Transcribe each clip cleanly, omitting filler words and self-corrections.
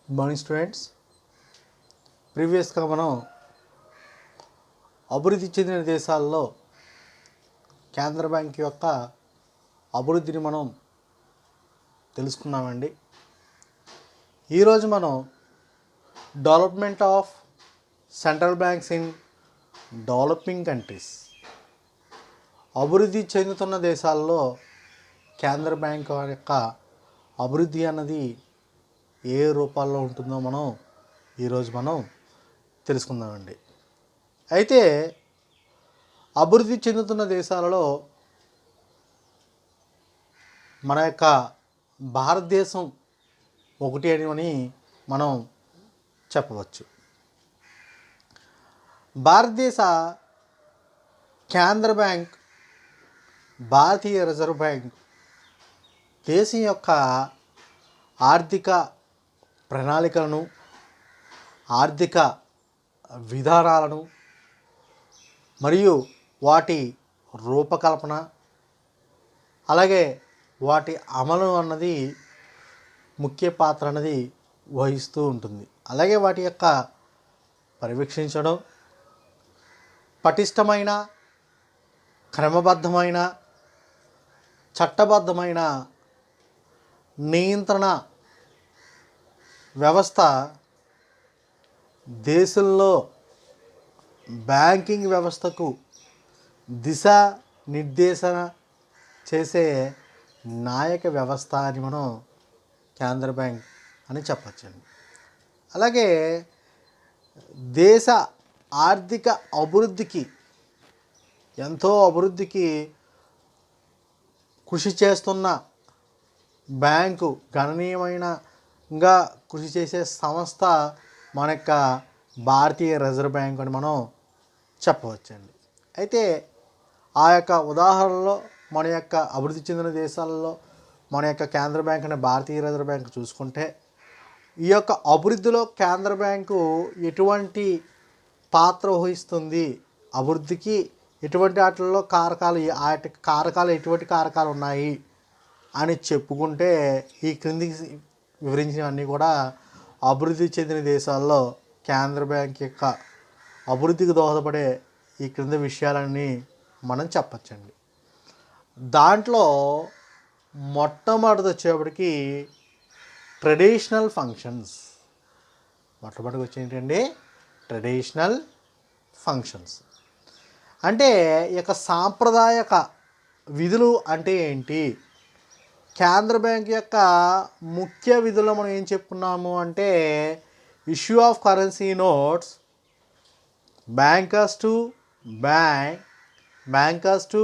Good morning students. ప్రీవియస్గా మనం అభివృద్ధి చెందిన దేశాల్లో కేంద్ర బ్యాంక్ యొక్క అభివృద్ధిని మనం తెలుసుకున్నామండి. ఈరోజు మనం development of central banks in developing countries, అభివృద్ధి చెందుతున్న దేశాల్లో కేంద్ర బ్యాంక్ యొక్క అభివృద్ధి అన్నది ఏ రూపాల్లో ఉంటుందో ఈరోజు మనం తెలుసుకుందామండి. అయితే అభివృద్ధి చెందుతున్న దేశాలలో మన యొక్క భారతదేశం ఒకటి అని మనం చెప్పవచ్చు. భారతదేశ కేంద్ర బ్యాంక్, భారతీయ రిజర్వ్ బ్యాంక్ దేశం యొక్క ఆర్థిక ప్రణాళికలను, ఆర్థిక విధానాలను మరియు వాటి రూపకల్పన, అలాగే వాటి అమలు అన్నది ముఖ్య పాత్ర అన్నది వహిస్తూ ఉంటుంది. అలాగే వాటి యొక్క పర్యవేక్షించడం, పటిష్టమైన, క్రమబద్ధమైన, చట్టబద్ధమైన నియంత్రణ వ్యవస్థ దేశంలో బ్యాంకింగ్ వ్యవస్థకు దిశా నిర్దేశన చేసే నాయక వ్యవస్థ అని మనం కేంద్ర బ్యాంక్ అని చెప్పచ్చండి. అలాగే దేశ ఆర్థిక అభివృద్ధికి, ఎంతో అభివృద్ధికి కృషి చేస్తున్న బ్యాంకు, గణనీయమైనగా కృషి చేసే సంస్థ మన యొక్క భారతీయ రిజర్వ్ బ్యాంక్ అని మనం చెప్పవచ్చండి. అయితే ఆ యొక్క ఉదాహరణలో మన యొక్క అభివృద్ధి చెందిన దేశాలలో మన యొక్క కేంద్ర బ్యాంక్ అనే భారతీయ రిజర్వ్ బ్యాంక్ చూసుకుంటే, ఈ యొక్క అభివృద్ధిలో కేంద్ర బ్యాంకు ఎటువంటి పాత్ర వహిస్తుంది, అభివృద్ధికి ఎటువంటి వాటిల్లో కారకాలు ఎటువంటి కారకాలు ఉన్నాయి అని చెప్పుకుంటే, ఈ క్రిందికి వివరించినవన్నీ కూడా అభివృద్ధి చెందిన దేశాల్లో కేంద్ర బ్యాంక్ యొక్క అభివృద్ధికి దోహదపడే ఈ క్రింది విషయాలన్నీ మనం చెప్పచ్చండి. దాంట్లో మొట్టమొదటి వచ్చేప్పటికి ట్రెడిషనల్ ఫంక్షన్స్. మొట్టమొదటికి వచ్చేంటండి ట్రెడిషనల్ ఫంక్షన్స్. అంటే ఈ యొక్క సాంప్రదాయక విధులు అంటే ఏంటి? కేంద్ర బ్యాంక్ యొక్క ముఖ్య విధుల్లో మనం ఏం చెప్పుకున్నాము అంటే, issue of currency notes, bankers to bank, bankers to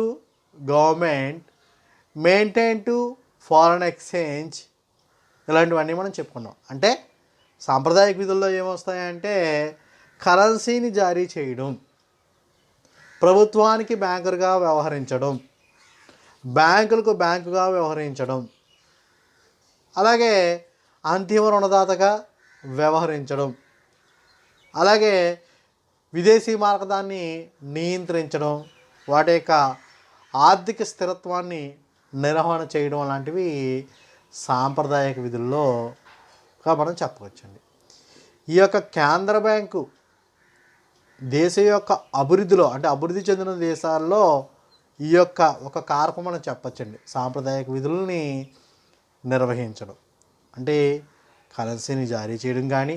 government, maintain to foreign exchange, ఇలాంటివన్నీ మనం చెప్పుకున్నాం. అంటే సాంప్రదాయక విధుల్లో ఏమొస్తాయంటే, కరెన్సీని జారీ చేయడం, ప్రభుత్వానికి బ్యాంకర్గా వ్యవహరించడం, బ్యాంకులకు బ్యాంకుగా వ్యవహరించడం, అలాగే అంతిమ రుణదాతగా వ్యవహరించడం, అలాగే విదేశీ మార్గదాన్ని నియంత్రించడం, వాటి యొక్క ఆర్థిక స్థిరత్వాన్ని నిర్వహణ చేయడం లాంటివి సాంప్రదాయక విధుల్లోగా మనం చెప్పవచ్చండి. ఈ యొక్క కేంద్ర బ్యాంకు దేశం యొక్క అభివృద్ధిలో, అంటే అభివృద్ధి చెందిన దేశాల్లో ఈ యొక్క ఒక కారకం మనం చెప్పచ్చండి. సాంప్రదాయక విధులని నిర్వహించడం అంటే కరెన్సీని జారీ చేయడం కానీ,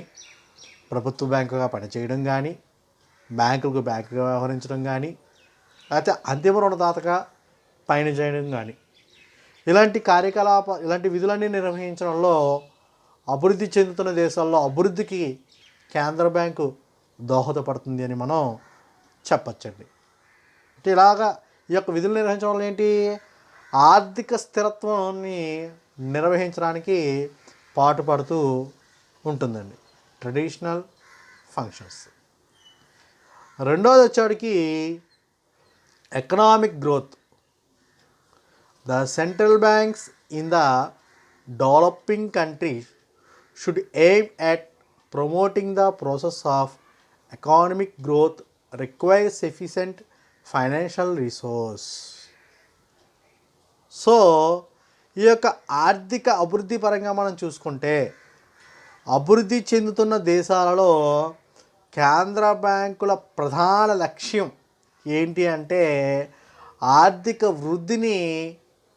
ప్రభుత్వ బ్యాంకుగా పనిచేయడం కానీ, బ్యాంకులకు బ్యాంకుగా వ్యవహరించడం కానీ, లేకపోతే అంతిమ రుణదాతగా పనిచేయడం కానీ, ఇలాంటి విధులన్నీ నిర్వహించడంలో అభివృద్ధి చెందుతున్న దేశాల్లో అభివృద్ధికి కేంద్ర బ్యాంకు దోహదపడుతుంది అని మనం చెప్పచ్చండి. అంటే ఇలాగా ఈ యొక్క విధులు నిర్వహించడం వల్ల ఏంటి, ఆర్థిక స్థిరత్వాన్ని నిర్వహించడానికి పాటుపడుతూ ఉంటుందండి. Traditional functions. రెండోది వచ్చేటికి economic growth. The central banks in the developing countries should aim at promoting the process of economic growth requires efficient financial resource. So ఈ యొక్క ఆర్థిక అభివృద్ధి పరంగా మనం చూసుకుంటే, అభివృద్ధి చెందుతున్న దేశాలలో కేంద్ర బ్యాంకుల ప్రధాన లక్ష్యం ఏంటి అంటే ఆర్థిక వృద్ధిని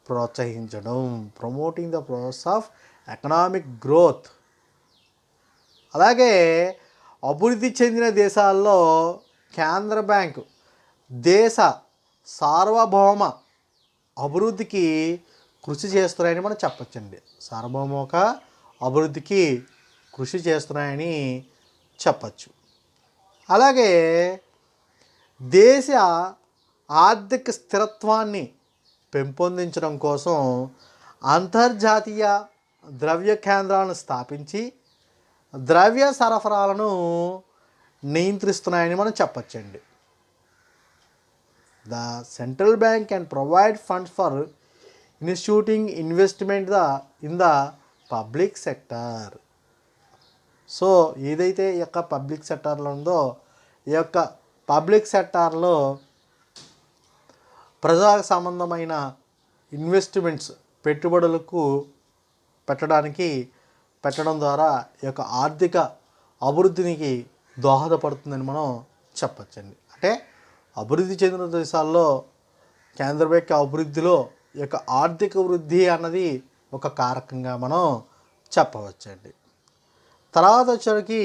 ప్రోత్సహించడం, promoting the process of economic growth. అలాగే అభివృద్ధి చెందిన దేశాల్లో కేంద్ర బ్యాంకు దేశ సార్వభౌమ అభివృద్ధికి కృషి చేస్తున్నాయని మనం చెప్పచ్చండి. సార్వభౌమక అభివృద్ధికి కృషి చేస్తున్నాయని చెప్పచ్చు. అలాగే దేశ ఆర్థిక స్థిరత్వాన్ని పెంపొందించడం కోసం అంతర్జాతీయ ద్రవ్య కేంద్రాలను స్థాపించి ద్రవ్య సరఫరాలను నియంత్రిస్తున్నాయని మనం చెప్పచ్చండి. The central bank can provide funds for instituting investment in the public sector. So ఏదైతే ఈ యొక్క పబ్లిక్ సెక్టార్లో ఉందో ఈ యొక్క పబ్లిక్ సెక్టార్లో ప్రజా సంబంధమైన ఇన్వెస్ట్మెంట్స్ పెట్టుబడులకు పెట్టడం ద్వారా ఈ యొక్క ఆర్థిక అభివృద్ధికి దోహదపడుతుందని మనం చెప్పచ్చండి. అంటే అభివృద్ధి చెందిన దేశాల్లో కేంద్ర బ్యాంక్ అభివృద్ధిలో ఈ యొక్క ఆర్థిక వృద్ధి అన్నది ఒక కారకంగా మనం చెప్పవచ్చండి. తర్వాత వచ్చేసరికి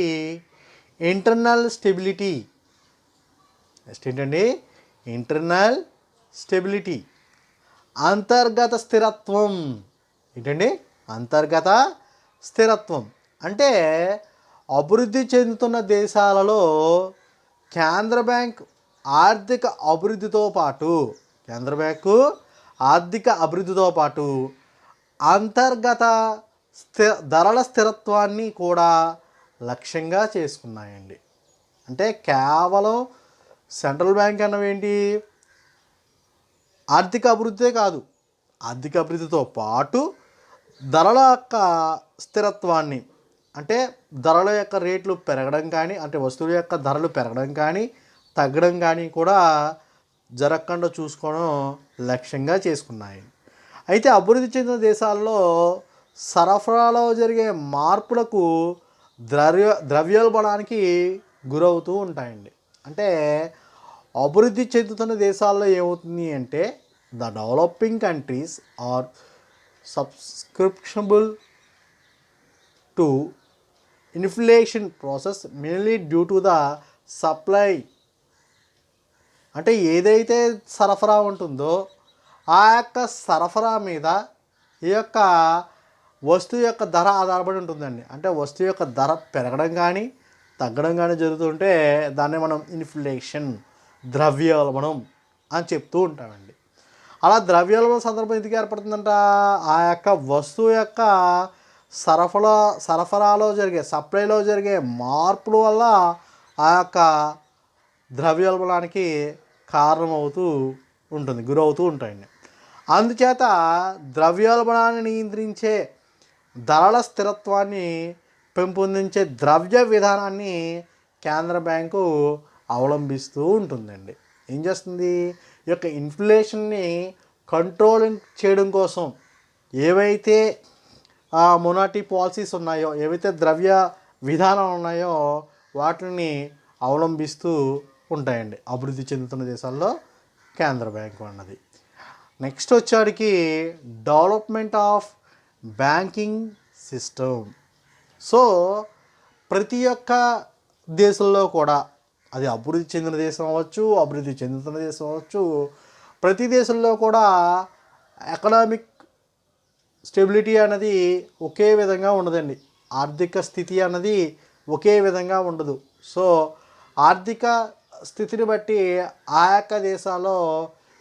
ఇంటర్నల్ స్టెబిలిటీ. నెక్స్ట్ ఏంటండి? ఇంటర్నల్ స్టెబిలిటీ, అంతర్గత స్థిరత్వం. ఏంటండి? అంతర్గత స్థిరత్వం అంటే అభివృద్ధి చెందుతున్న దేశాలలో కేంద్ర బ్యాంక్ ఆర్థిక అభివృద్ధితో పాటు అంతర్గత ధరల స్థిరత్వాన్ని కూడా లక్ష్యంగా చేసుకున్నాయండి. అంటే కేవలం సెంట్రల్ బ్యాంక్ అన్నవేంటి? ఆర్థిక అభివృద్ధే కాదు, ఆర్థిక అభివృద్ధితో పాటు ధరల యొక్క స్థిరత్వాన్ని, అంటే ధరల యొక్క రేట్లు పెరగడం కానీ, అంటే వస్తువుల యొక్క ధరలు పెరగడం కానీ తగ్గడం కానీ కూడా జరగకుండా చూసుకోవడం లక్ష్యంగా చేసుకున్నాయి. అయితే అభివృద్ధి చెందిన దేశాల్లో సరఫరాలో జరిగే మార్పులకు ద్రవ్యోల్బణానికి గురవుతూ ఉంటాయండి. అంటే అభివృద్ధి చెందుతున్న దేశాల్లో ఏమవుతుంది అంటే ద డెవలపింగ్ కంట్రీస్ ఆర్ సబ్స్క్రిప్షనబుల్ to inflation process mainly due to the supply. అంటే ఏదైతే సరఫరా ఉంటుందో ఆ యొక్క సరఫరా మీద ఈ యొక్క వస్తువు యొక్క ధర ఆధారపడి ఉంటుందండి. అంటే వస్తువు యొక్క ధర పెరగడం కానీ తగ్గడం కానీ జరుగుతుంటే దాన్ని మనం ఇన్ఫ్లేషన్, ద్రవ్యోల్బణం అని చెప్తూ ఉంటామండి. అలా ద్రవ్యోల్బణం సందర్భం ఎందుకు ఏర్పడుతుందంట? ఆ యొక్క వస్తువు యొక్క సరఫరాలో జరిగే, సప్లైలో జరిగే మార్పుల వల్ల ఆ యొక్క ద్రవ్యోల్బణానికి కారణమవుతూ ఉంటుంది, గురవుతూ ఉంటాయండి. అందుచేత ద్రవ్యోల్బణాన్ని నియంత్రించే, ధరల స్థిరత్వాన్ని పెంపొందించే ద్రవ్య విధానాన్ని కేంద్ర బ్యాంకు అవలంబిస్తూ ఉంటుందండి. ఏం చేస్తుంది? ఈ యొక్క ఇన్ఫ్లేషన్ని కంట్రోలింగ్ చేయడం కోసం ఏవైతే మొనాటరీ పాలసీస్ ఉన్నాయో, ఏవైతే ద్రవ్య విధానాలు ఉన్నాయో వాటిని అవలంబిస్తూ ఉంటాయండి అభివృద్ధి చెందుతున్న దేశాల్లో కేంద్ర బ్యాంకు అన్నది. నెక్స్ట్ వచ్చేటికి development of banking system. So ప్రతి ఒక్క దేశంలో కూడా, అది అభివృద్ధి చెందిన దేశం అవ్వచ్చు, అభివృద్ధి చెందుతున్న దేశం అవ్వచ్చు, ప్రతి దేశంలో కూడా ఎకనామిక్ స్టెబిలిటీ అన్నది ఒకే విధంగా ఉండదండి. ఆర్థిక స్థితి అన్నది ఒకే విధంగా ఉండదు. సో ఆర్థిక స్థితిని బట్టి ఆ యొక్క దేశాల్లో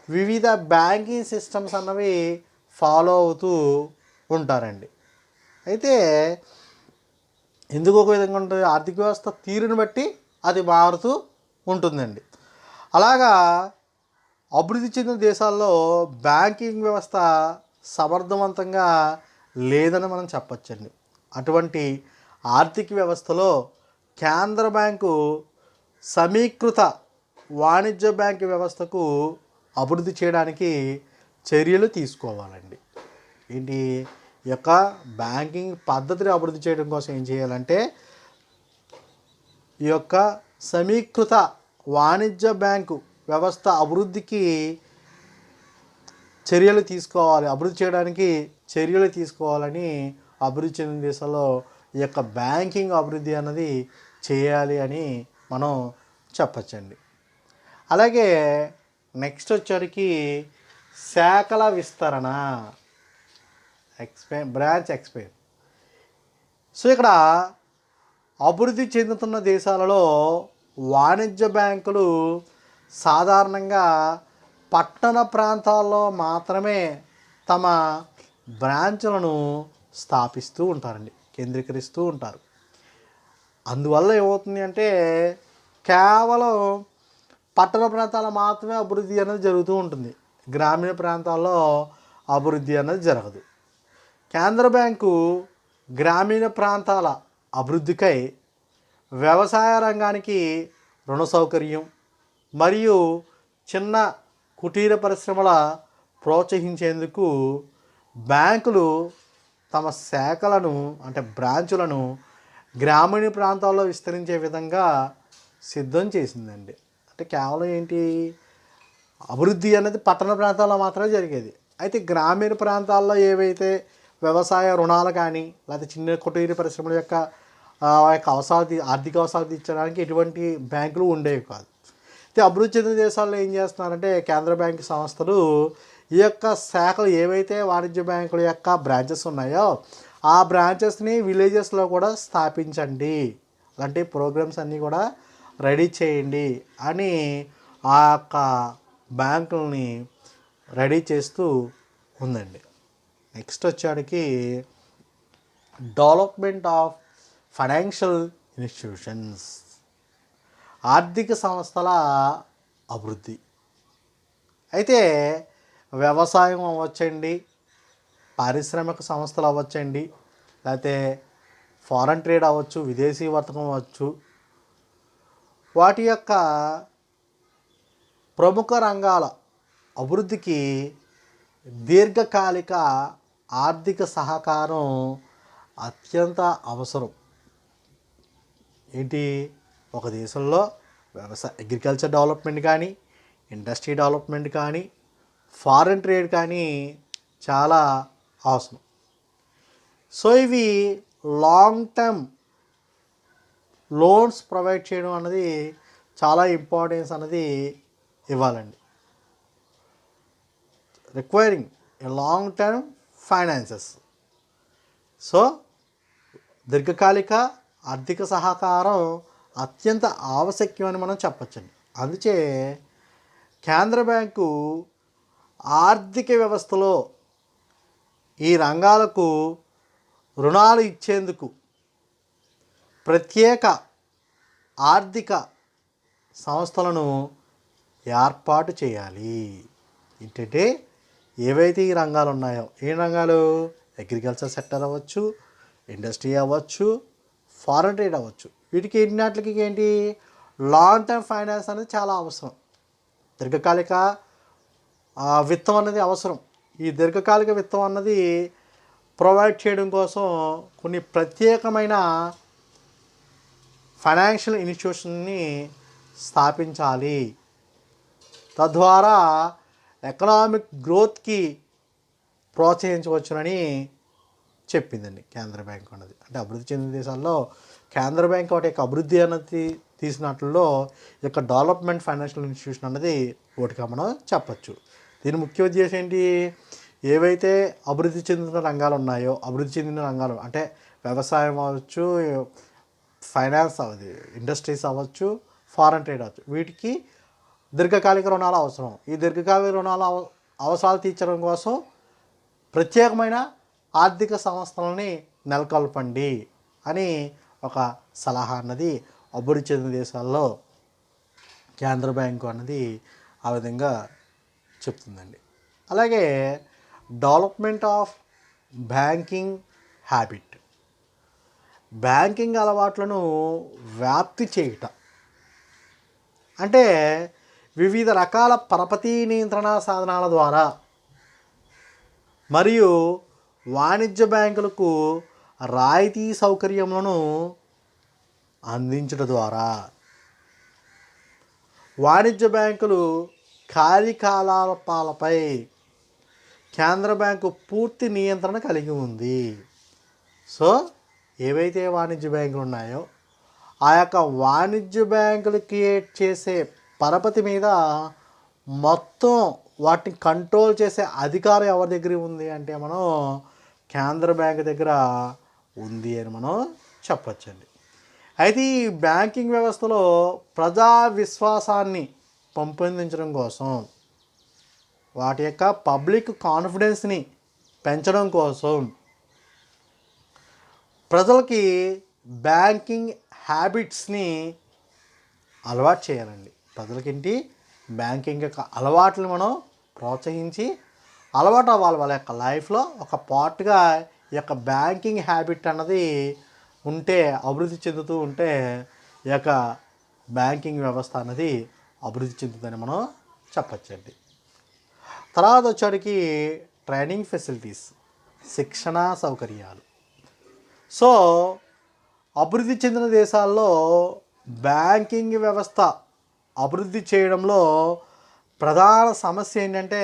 వివిధ బ్యాంకింగ్ సిస్టమ్స్ అన్నవి ఫాలో అవుతూ ఉంటారండి. అయితే ఎందుకు ఒక విధంగా ఉంటుంది? ఆర్థిక వ్యవస్థ తీరుని బట్టి అది మారుతూ ఉంటుందండి. అలాగా అభివృద్ధి చెందిన దేశాల్లో బ్యాంకింగ్ వ్యవస్థ సమర్థవంతంగా లేదని మనం చెప్పచ్చండి. అటువంటి ఆర్థిక వ్యవస్థలో కేంద్ర బ్యాంకు సమీకృత వాణిజ్య బ్యాంకు వ్యవస్థకు అభివృద్ధి చేయడానికి చర్యలు తీసుకోవాలండి. ఏంటి? ఈ యొక్క బ్యాంకింగ్ పద్ధతిని అభివృద్ధి చేయడం కోసం ఏం చేయాలంటే ఈ యొక్క సమీకృత వాణిజ్య బ్యాంకు వ్యవస్థ అభివృద్ధికి చర్యలు తీసుకోవాలి, అభివృద్ధి చేయడానికి చర్యలు తీసుకోవాలని అభివృద్ధి చెందిన దేశాల్లో ఈ యొక్క బ్యాంకింగ్ అభివృద్ధి అన్నది చేయాలి అని మనం చెప్పచ్చండి. అలాగే నెక్స్ట్ వచ్చరికి శాఖల విస్తరణ, బ్రాంచ్ ఎక్స్పైర్. సో ఇక్కడ అభివృద్ధి చెందుతున్న దేశాలలో వాణిజ్య బ్యాంకులు సాధారణంగా పట్టణ ప్రాంతాల్లో మాత్రమే తమ బ్రాంచులను స్థాపిస్తూ ఉంటారండి, కేంద్రీకరిస్తూ ఉంటారు. అందువల్ల ఏమవుతుంది అంటే కేవలం పట్టణ ప్రాంతాల్లో మాత్రమే అభివృద్ధి అనేది జరుగుతూ ఉంటుంది, గ్రామీణ ప్రాంతాల్లో అభివృద్ధి అనేది జరగదు. కేంద్ర బ్యాంకు గ్రామీణ ప్రాంతాల అభివృద్ధికై వ్యవసాయ రంగానికి రుణ సౌకర్యం మరియు చిన్న కుటీర పరిశ్రమల ప్రోత్సహించేందుకు బ్యాంకులు తమ శాఖలను అంటే బ్రాంచులను గ్రామీణ ప్రాంతాల్లో విస్తరించే విధంగా సిద్ధం చేసిందండి. అంటే కేవలం ఏంటి, అభివృద్ధి అనేది పట్టణ ప్రాంతాల్లో మాత్రమే జరిగేది. అయితే గ్రామీణ ప్రాంతాల్లో ఏవైతే వ్యవసాయ రుణాలు కానీ లేకపోతే చిన్న కుటీర పరిశ్రమల యొక్క అవసరాలు, ఆర్థిక అవసరాలు తీర్చడానికి ఎటువంటి బ్యాంకులు ఉండేవి కాదు. అయితే అభివృద్ధి చెందిన దేశాల్లో ఏం చేస్తున్నారంటే కేంద్ర బ్యాంకు సంస్థలు ఈ యొక్క శాఖలు ఏవైతే వాణిజ్య బ్యాంకుల యొక్క బ్రాంచెస్ ఉన్నాయో ఆ బ్రాంచెస్ని విలేజెస్లో కూడా స్థాపించండి, అలాంటి ప్రోగ్రామ్స్ అన్నీ కూడా రెడీ చేయండి అని ఆ యొక్క బ్యాంకుల్ని రెడీ చేస్తూ ఉందండి. నెక్స్ట్ వచ్చేటికి డెవలప్మెంట్ ఆఫ్ ఫైనాన్షియల్ ఇన్స్టిట్యూషన్స్, ఆర్థిక సంస్థల అభివృద్ధి. అయితే వ్యవసాయం అవ్వచ్చండి, పారిశ్రామిక సంస్థలు అవ్వచ్చండి, లేకపోతే ఫారెన్ ట్రేడ్ అవ్వచ్చు, విదేశీ వర్తకం అవ్వచ్చు, వాటి యొక్క ప్రముఖ రంగాల అభివృద్ధికి దీర్ఘకాలిక ఆర్థిక సహకారం అత్యంత అవసరం. ఏంటి, ఒక దేశంలో అగ్రికల్చర్ డెవలప్మెంట్ కానీ, ఇండస్ట్రీ డెవలప్మెంట్ కానీ, ఫారెన్ ట్రేడ్ కానీ చాలా అవసరం. సో ఇవి లాంగ్ టర్మ్ లోన్స్ ప్రొవైడ్ చేయడం అన్నది చాలా ఇంపార్టెన్స్ అన్నది ఇవ్వాలండి. Requiring a long term finances. So దీర్ఘకాలిక ఆర్థిక సహకారం అత్యంత ఆవశ్యకమని మనం చెప్పచ్చండి. అందుచే కేంద్ర బ్యాంకు ఆర్థిక వ్యవస్థలో ఈ రంగాలకు రుణాలు ఇచ్చేందుకు ప్రత్యేక ఆర్థిక సంస్థలను ఏర్పాటు చేయాలి. ఏంటంటే ఏవైతే ఈ రంగాలు ఉన్నాయో, ఏ రంగాలు, అగ్రికల్చర్ సెక్టర్ అవ్వచ్చు, ఇండస్ట్రీ అవ్వచ్చు, ఫారెన్ ట్రేడ్ అవ్వచ్చు, వీటికి ఎన్నిటికి ఏంటి లాంగ్ టర్మ్ ఫైనాన్స్ అనేది చాలా అవసరం. దీర్ఘకాలిక విత్తం అనేది అవసరం. ఈ దీర్ఘకాలిక విత్తం అన్నది ప్రొవైడ్ చేయడం కోసం కొన్ని ప్రత్యేకమైన ఫైనాన్షియల్ ఇన్స్టిట్యూషన్ని స్థాపించాలి. తద్వారా ఎకనామిక్ గ్రోత్కి ప్రోత్సహించవచ్చునని చెప్పిందండి కేంద్ర బ్యాంక్ అన్నది. అంటే అభివృద్ధి చెందిన దేశాల్లో కేంద్ర బ్యాంక్ వాటి యొక్క అభివృద్ధి అన్నది తీసినట్లలో ఈ యొక్క డెవలప్మెంట్ ఫైనాన్షియల్ ఇన్స్టిట్యూషన్ అన్నది ఒకటిగా మనం చెప్పచ్చు. దీని ముఖ్య ఉద్దేశం ఏంటి, ఏవైతే అభివృద్ధి చెందిన రంగాలు ఉన్నాయో, అభివృద్ధి చెందిన రంగాలు అంటే వ్యవసాయం అవ్వచ్చు, ఫైనాన్స్ అవ్వదు, ఇండస్ట్రీస్ అవ్వచ్చు, ఫారెన్ ట్రేడ్ అవ్వచ్చు, వీటికి దీర్ఘకాలిక రుణాలు అవసరం. ఈ దీర్ఘకాలిక రుణాల అవసరాలు తీర్చడం కోసం ప్రత్యేకమైన ఆర్థిక సంస్థలని నెలకొల్పండి అని ఒక సలహా అన్నది అభివృద్ధి చెందిన దేశాల్లో కేంద్ర బ్యాంకు అన్నది ఆ విధంగా చెప్తుందండి. అలాగే development of banking habit, banking అలవాట్లను వ్యాప్తి చేయుట. అంటే వివిధ రకాల పరపతి నియంత్రణ సాధనాల ద్వారా మరియు వాణిజ్య బ్యాంకులకు రాయితీ సౌకర్యములను అందించడం ద్వారా వాణిజ్య బ్యాంకులు కార్యకలాపాలపై కేంద్ర బ్యాంకు పూర్తి నియంత్రణ కలిగి ఉంది. సో ఏవైతే వాణిజ్య బ్యాంకులు ఉన్నాయో ఆ యొక్క వాణిజ్య బ్యాంకులు క్రియేట్ చేసే పరపతి మీద మొత్తం వాటిని కంట్రోల్ చేసే అధికారం ఎవరి దగ్గర ఉంది అంటే మనం కేంద్ర బ్యాంక్ దగ్గర ఉంది అని మనం చెప్పచ్చండి. అయితే ఈ బ్యాంకింగ్ వ్యవస్థలో ప్రజా విశ్వాసాన్ని పెంపొందించడం కోసం, వాటి యొక్క పబ్లిక్ కాన్ఫిడెన్స్ని పెంచడం కోసం ప్రజలకి బ్యాంకింగ్ హ్యాబిట్స్ని అలవాటు చేయాలండి. ప్రజలకేంటి బ్యాంకింగ్ యొక్క అలవాట్లను మనం ప్రోత్సహించి అలవాటు అవ్వాలి. వాళ్ళ యొక్క లైఫ్లో ఒక పార్ట్గా ఈ యొక్క బ్యాంకింగ్ హ్యాబిట్ అన్నది ఉంటే, అభివృద్ధి చెందుతూ ఉంటే ఈ యొక్క బ్యాంకింగ్ వ్యవస్థ అన్నది అభివృద్ధి చెందుతుందని మనం చెప్పచ్చండి. తర్వాత వచ్చేటికి ట్రైనింగ్ ఫెసిలిటీస్, శిక్షణా సౌకర్యాలు. సో అభివృద్ధి చెందిన దేశాల్లో బ్యాంకింగ్ వ్యవస్థ అభివృద్ధి చేయడంలో ప్రధాన సమస్య ఏంటంటే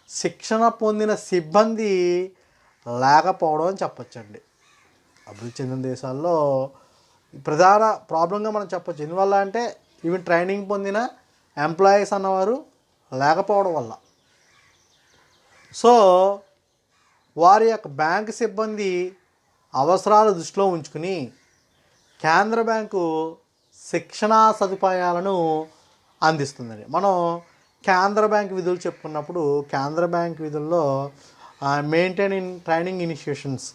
శిక్షణ పొందిన సిబ్బంది లేకపోవడం అని చెప్పచ్చండి. అభివృద్ధి చెందిన దేశాల్లో ప్రధాన ప్రాబ్లంగా మనం చెప్పచ్చు. ఎందువల్ల అంటే ఈవెన్ ట్రైనింగ్ పొందిన ఎంప్లాయీస్ అన్నవారు లేకపోవడం వల్ల. సో వారి యొక్క బ్యాంక్ సిబ్బంది అవసరాలు దృష్టిలో ఉంచుకుని కేంద్ర బ్యాంకు శిక్షణా సదుపాయాలను అందిస్తుందండి. మనం కేంద్ర బ్యాంక్ విధులు చెప్పుకున్నప్పుడు కేంద్ర బ్యాంక్ విధుల్లో మెయింటైనింగ్ ట్రైనింగ్ ఇనిషియేషన్స్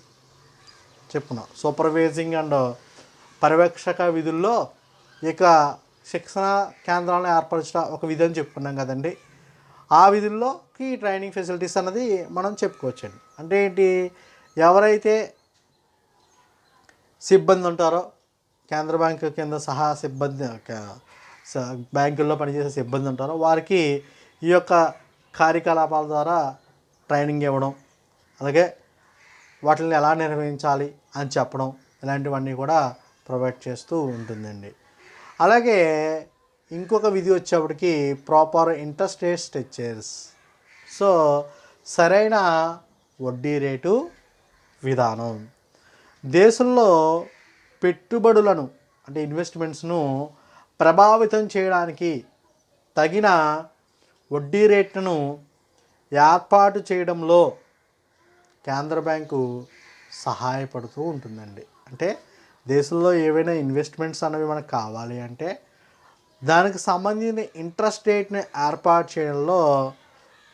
చెప్పుకున్నాం. సూపర్వైజింగ్ అండ్ పర్యవేక్షక విధుల్లో ఇక శిక్షణ కేంద్రాలను ఏర్పరచడం ఒక విధి అని చెప్పుకున్నాం కదండి. ఆ విధుల్లోకి ట్రైనింగ్ ఫెసిలిటీస్ అన్నది మనం చెప్పుకోవచ్చండి. అంటే ఏంటి, ఎవరైతే సిబ్బంది ఉంటారో కేంద్ర బ్యాంకు కింద సహా సిబ్బంది బ్యాంకుల్లో పనిచేసే సిబ్బంది ఉంటారో వారికి ఈ యొక్క కార్యకలాపాల ద్వారా ట్రైనింగ్ ఇవ్వడం, అలాగే వాటిని ఎలా నిర్వహించాలి అని చెప్పడం, ఇలాంటివన్నీ కూడా ప్రొవైడ్ చేస్తూ ఉంటుందండి. అలాగే ఇంకొక విధి వచ్చేప్పటికి proper interest rate structures. So సరైన వడ్డీ రేటు విధానం దేశంలో పెట్టుబడులను అంటే ఇన్వెస్ట్మెంట్స్ను ప్రభావితం చేయడానికి తగిన వడ్డీ రేట్లను ఏర్పాటు చేయడంలో కేంద్ర బ్యాంకు సహాయపడుతూ ఉంటుందండి. అంటే దేశంలో ఏవైనా ఇన్వెస్ట్మెంట్స్ అనేవి మనకు కావాలి అంటే దానికి సంబంధించిన ఇంట్రెస్ట్ రేట్ని ఏర్పాటు చేయడంలో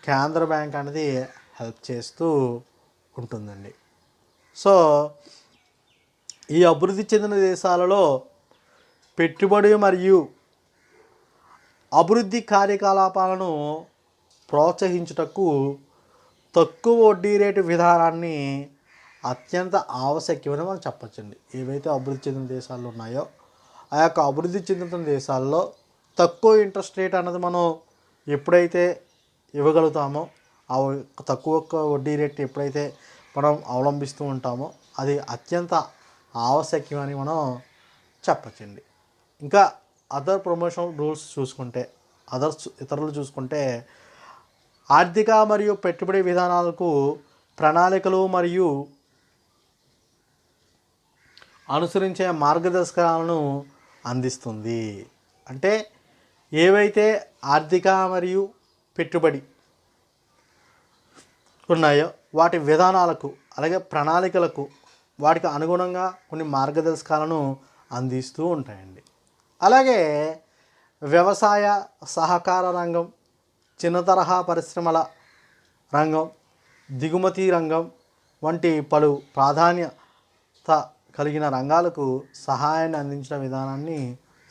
కేంద్ర బ్యాంక్ అనేది హెల్ప్ చేస్తూ ఉంటుందండి. సో ఈ అభివృద్ధి చెందిన దేశాలలో పెట్టుబడి మరియు అభివృద్ధి కార్యకలాపాలను ప్రోత్సహించుటకు తక్కువ వడ్డీ రేటు విధానాన్ని అత్యంత ఆవశ్యకమని మనం చెప్పచ్చండి. ఏవైతే అభివృద్ధి చెందిన దేశాలు ఉన్నాయో ఆ యొక్క అభివృద్ధి చెందుతున్న దేశాల్లో తక్కువ ఇంట్రెస్ట్ రేట్ అన్నది మనం ఎప్పుడైతే ఇవ్వగలుగుతామో, ఆ తక్కువ వడ్డీ రేట్ ఎప్పుడైతే మనం అవలంబిస్తూ ఉంటామో అది అత్యంత ఆవశ్యకమని మనం చెప్పచ్చండి. ఇంకా అదర్ ప్రమోషన్ రూల్స్ చూసుకుంటే, ఇతరులు చూసుకుంటే ఆర్థిక మరియు పెట్టుబడి విధానాలకు ప్రణాళికలు మరియు అనుసరించే మార్గదర్శకాలను అందిస్తుంది. అంటే ఏవైతే ఆర్థిక మరియు పెట్టుబడి ఉన్నాయో వాటి విధానాలకు అలాగే ప్రణాళికలకు వాటికి అనుగుణంగా కొన్ని మార్గదర్శకాలను అందిస్తూ ఉంటాయండి. అలాగే వ్యవసాయ సహకార రంగం, చిన్న తరహా పరిశ్రమల రంగం, దిగుమతి రంగం వంటి పలు ప్రాధాన్యత కలిగిన రంగాలకు సహాయాన్ని అందించిన విధానాన్ని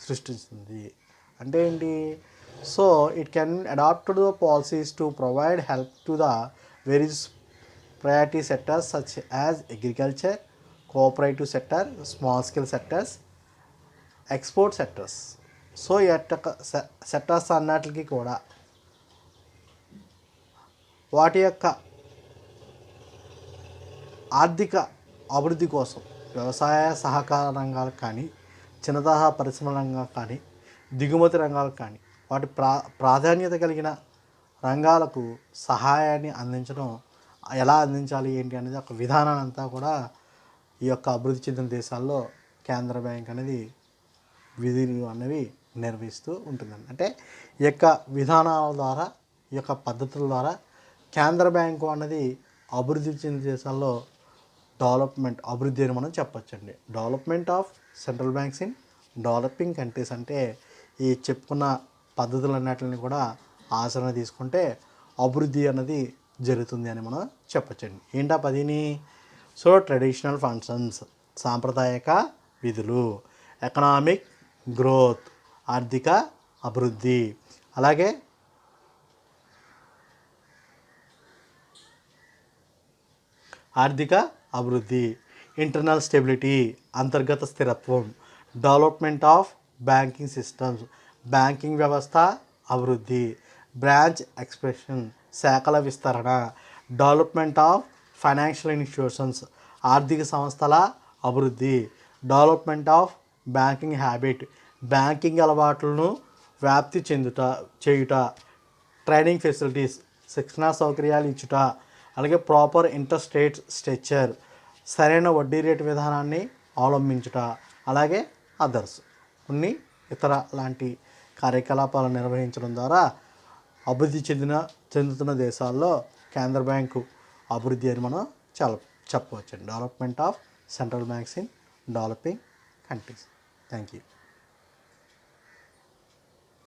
సృష్టిస్తుంది. అంటే ఏంటి, so it can adapt the policies to provide help to the various priority sectors such as agriculture, cooperative sector, small scale sectors, export sectors. So ఈ సెక్టర్స్ అన్నిటికీ కూడా వాటి యొక్క ఆర్థిక అభివృద్ధి కోసం వ్యవసాయ సహకార రంగాలకు కానీ, చిన్న తరహా పరిశ్రమ రంగాలకు కానీ, దిగుమతి రంగాలకు కానీ వాటి ప్రాధాన్యత కలిగిన రంగాలకు సహాయాన్ని అందించడం ఎలా అందించాలి ఏంటి అనేది ఒక విధానాన్ని అంతా కూడా ఈ యొక్క అభివృద్ధి చెందిన దేశాల్లో కేంద్ర బ్యాంక్ అనేది విధులు అనేవి నిర్వహిస్తూ ఉంటుందండి. అంటే ఈ యొక్క విధానాల ద్వారా, ఈ యొక్క పద్ధతుల ద్వారా కేంద్ర బ్యాంకు అన్నది అభివృద్ధి చెందిన దేశాల్లో అభివృద్ధి అని మనం చెప్పొచ్చండి. Development of central banks in developing countries అంటే ఈ చెప్పుకున్న పద్ధతులన్నిటిని కూడా ఆచరణ తీసుకుంటే అభివృద్ధి అన్నది జరుగుతుంది అని మనం చెప్పొచ్చండి. ఏంటా పదిని? సో ట్రెడిషనల్ ఫంక్షన్స్ సాంప్రదాయక విధులు, ఎకనామిక్ గ్రోత్ ఆర్థిక అభివృద్ధి, అలాగే ఆర్థిక అభివృద్ధి, ఇంటర్నల్ స్టెబిలిటీ అంతర్గత స్థిరత్వం, development of banking systems banking వ్యవస్థ అభివృద్ధి, బ్రాంచ్ ఎక్స్పెన్షన్ శాఖల విస్తరణ, డెవలప్మెంట్ ఆఫ్ ఫైనాన్షియల్ ఇన్స్టిట్యూషన్స్ ఆర్థిక సంస్థల అభివృద్ధి, development of banking habit banking అలవాట్లను వ్యాప్తి చేయుట, ట్రైనింగ్ ఫెసిలిటీస్ శిక్షణా సౌకర్యాలు ఇచ్చుట, అలాగే ప్రాపర్ ఇంట్రెస్ట్ రేట్ స్ట్రక్చర్ సరైన వడ్డీ రేటు విధానాన్ని అవలంబించుట, అలాగే అదర్స్ కొన్ని ఇతర లాంటి కార్యకలాపాలు నిర్వహించడం ద్వారా అభివృద్ధి చెందుతున్న దేశాల్లో కేంద్ర బ్యాంకు అభివృద్ధి అని మనం చెప్పవచ్చండి. Development of central banks in developing countries. Thank you.